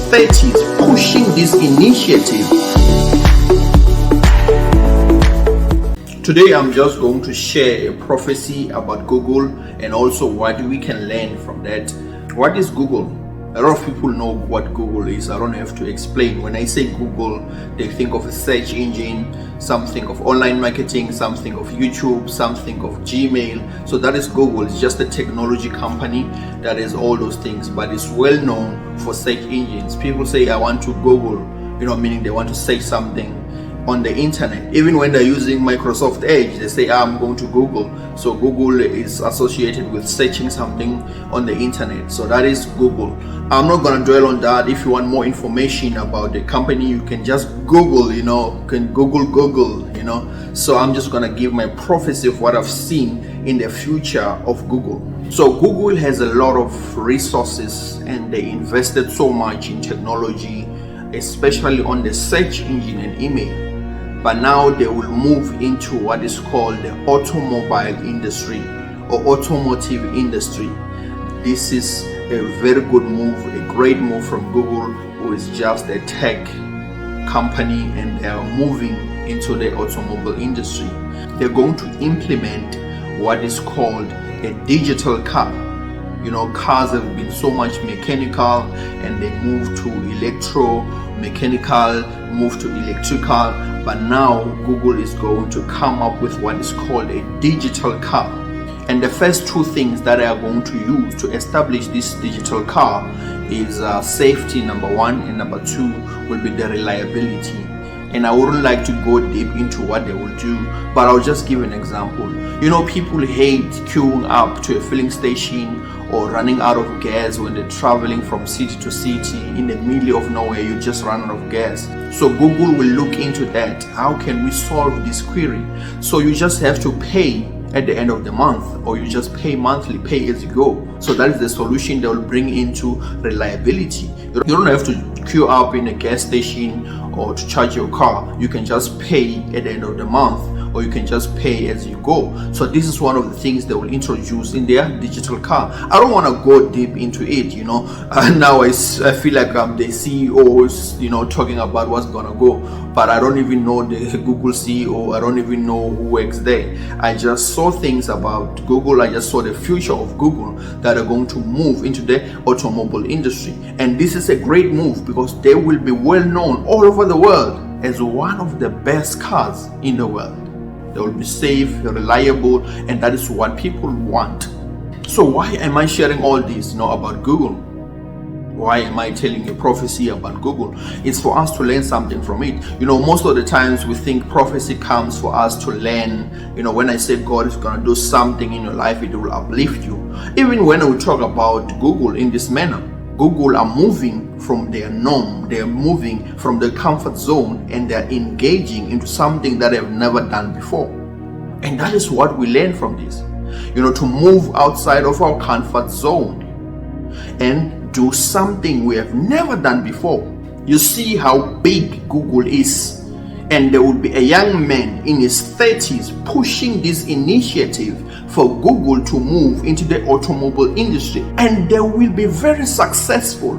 30s pushing this initiative. Today I'm just going to share a prophecy about Google and also what we can learn from that. What is Google? A lot of people know what Google is. I don't have to explain. When I say Google, they think of a search engine, something of online marketing, something of YouTube, something of Gmail. So that is Google. It's just a technology company that is all those things, but it's well known for search engines. People say, I want to Google, meaning they want to search something on the internet. Even when they're using Microsoft Edge, they say, I'm going to Google. So Google is associated with searching something on the internet. So that is Google. I'm not going to dwell on that. If you want more information about the company, you can just Google, Google. So I'm just going to give my prophecy of what I've seen in the future of Google. So Google has a lot of resources and they invested so much in technology, especially on the search engine and email. But now they will move into what is called the automobile industry or automotive industry. This is a very good move, a great move from Google, who is just a tech company, and they are moving into the automobile industry. They're going to implement what is called a digital car. Cars have been so much mechanical and they move to electromechanical, move to electrical, but now Google is going to come up with what is called a digital car. And the first two things that they are going to use to establish this digital car is safety, number one, and number two will be the reliability. And I wouldn't like to go deep into what they will do, but I'll just give an example. People hate queuing up to a filling station or running out of gas when they're traveling from city to city. In the middle of nowhere, you just run out of gas. So Google will look into that. How can we solve this query? So you just have to pay at the end of the month, or you just pay monthly, pay as you go. So that is the solution they will bring into reliability. You don't have to queue up in a gas station or to charge your car. You can just pay at the end of the month, or you can just pay as you go. So this is one of the things they will introduce in their digital car. I don't want to go deep into it, now I feel like I'm the CEO, talking about what's gonna go, but I don't even know the Google CEO. I don't even know who works there. I just saw things about Google. I just saw the future of Google that are going to move into the automobile industry, and this is a great move because they will be well known all over the world as one of the best cars in the world. They will be safe, reliable, and that is what people want. So why am I sharing all this about Google? Why am I telling a prophecy about Google? It's for us to learn something from it. Most of the times we think prophecy comes for us to learn. When I say God is going to do something in your life, it will uplift you. Even when we talk about Google in this manner, Google are moving from their norm, they're moving from the comfort zone, and they're engaging into something that they've never done before. And that is what we learn from this. To move outside of our comfort zone and do something we have never done before. You see how big Google is, and there will be a young man in his 30s pushing this initiative for Google to move into the automobile industry, and they will be very successful.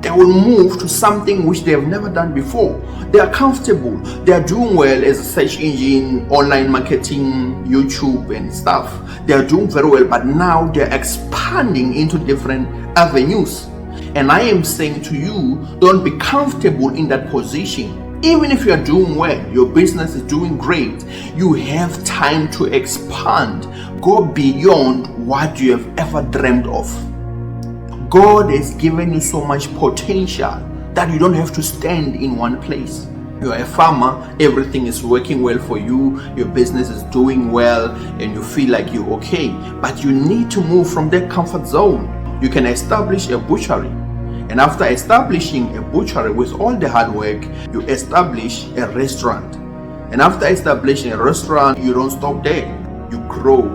They will move to something which they have never done before. They are comfortable. They are doing well as a search engine, online marketing, YouTube and stuff. They are doing very well, but now they're expanding into different avenues. And I am saying to you, don't be comfortable in that position. Even if you are doing well, your business is doing great, you have time to expand. Go beyond what you have ever dreamed of. God has given you so much potential that you don't have to stand in one place. You are a farmer, everything is working well for you, your business is doing well, and you feel like you're okay. But you need to move from that comfort zone. You can establish a butchery. And after establishing a butchery with all the hard work, you establish a restaurant. And after establishing a restaurant, you don't stop there. You grow.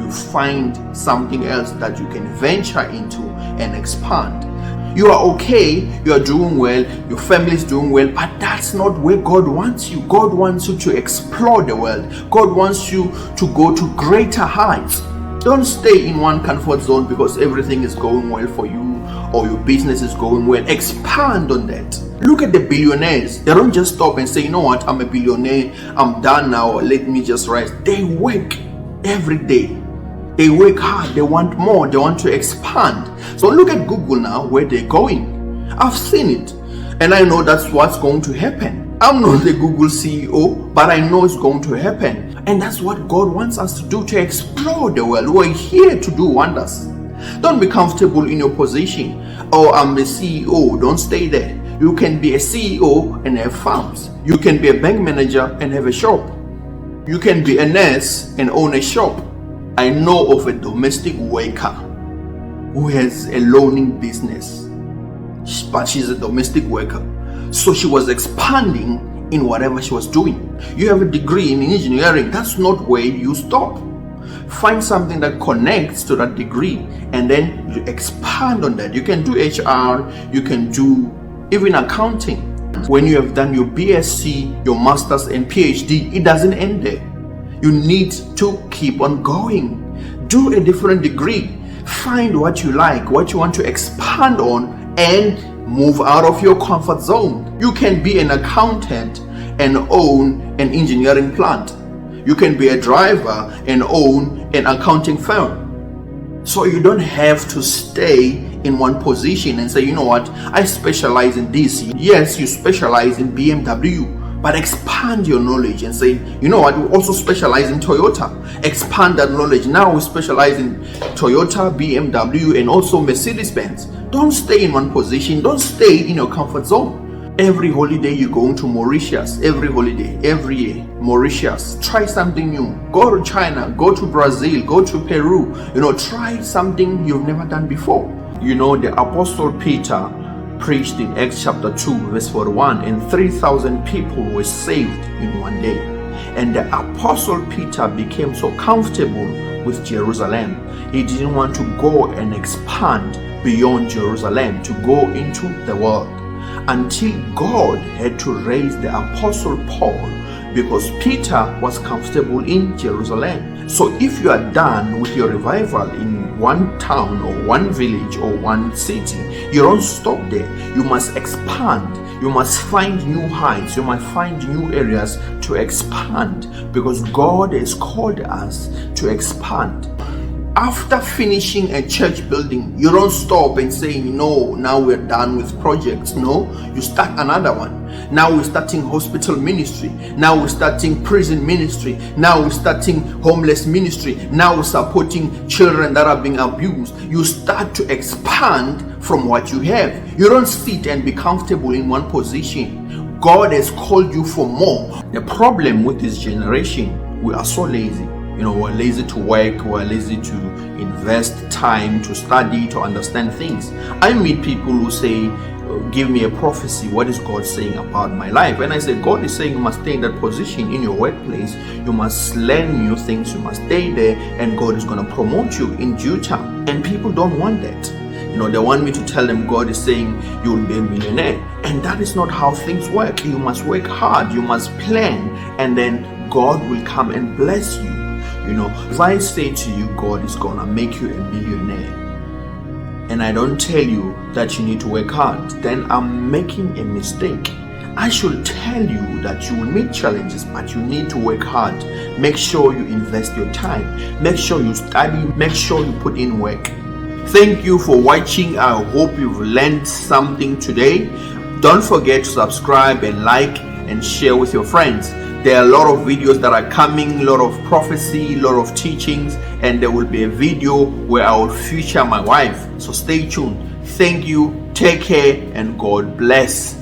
You find something else that you can venture into and expand. You are okay, you are doing well, your family is doing well, but that's not where God wants you. God wants you to explore the world. God wants you to go to greater heights. Don't stay in one comfort zone because everything is going well for you or your business is going well. Expand on that. Look at the billionaires. They don't just stop and say, you know what, I'm a billionaire, I'm done now, let me just rest. They work every day. They work hard, they want more, they want to expand. So look at Google now, where they're going. I've seen it, and I know that's what's going to happen. I'm not the Google CEO, but I know it's going to happen. And that's what God wants us to do, to explore the world. We're here to do wonders. Don't be comfortable in your position. Oh, I'm the CEO. Don't stay there. You can be a CEO and have farms. You can be a bank manager and have a shop. You can be a nurse and own a shop. I know of a domestic worker who has a loaning business, but she's a domestic worker. So she was expanding in whatever she was doing. You have a degree in engineering. That's not where you stop. Find something that connects to that degree and then you expand on that. You can do HR, you can do even accounting. When you have done your BSc, your Masters and PhD, it doesn't end there. You need to keep on going. Do a different degree. Find what you like, what you want to expand on, and move out of your comfort zone. You can be an accountant and own an engineering plant. You can be a driver and own an accounting firm. So you don't have to stay in one position and say, you know what, I specialize in this. Yes, you specialize in BMW, but expand your knowledge and say, you know what, we also specialize in Toyota. Expand that knowledge. Now we specialize in Toyota, BMW, and also Mercedes-Benz. Don't stay in one position. Don't stay in your comfort zone. Every holiday you go to Mauritius, every holiday, every year, Mauritius. Try something new. Go to China, go to Brazil, go to Peru. Try something you've never done before. The Apostle Peter preached in Acts chapter 2 verse 41, and 3,000 people were saved in one day. And the Apostle Peter became so comfortable with Jerusalem. He didn't want to go and expand beyond Jerusalem, to go into the world, until God had to raise the Apostle Paul, because Peter was comfortable in Jerusalem. So if you are done with your revival in one town or one village or one city, you don't stop there. You must expand. You must find new heights. You must find new areas to expand, because God has called us to expand. After finishing a church building, you don't stop and say, no, now we're done with projects. No, you start another one. Now we're starting hospital ministry. Now we're starting prison ministry. Now we're starting homeless ministry. Now we're supporting children that are being abused. You start to expand from what you have. You don't sit and be comfortable in one position. God has called you for more. The problem with this generation, we are so lazy. We're lazy to work, we're lazy to invest time to study, to understand things. I meet people who say, give me a prophecy, what is God saying about my life? And I say, God is saying you must stay in that position in your workplace, you must learn new things, you must stay there, and God is going to promote you in due time. And people don't want that. They want me to tell them God is saying you will be a millionaire, and that is not how things work. You must work hard, you must plan, and then God will come and bless you. If I say to you, God is gonna make you a millionaire, and I don't tell you that you need to work hard, then I'm making a mistake. I should tell you that you will meet challenges, but you need to work hard. Make sure you invest your time. Make sure you study. Make sure you put in work. Thank you for watching. I hope you've learned something today. Don't forget to subscribe and like and share with your friends. There are a lot of videos that are coming, a lot of prophecy, a lot of teachings, and there will be a video where I will feature my wife. So stay tuned. Thank you, take care, and God bless.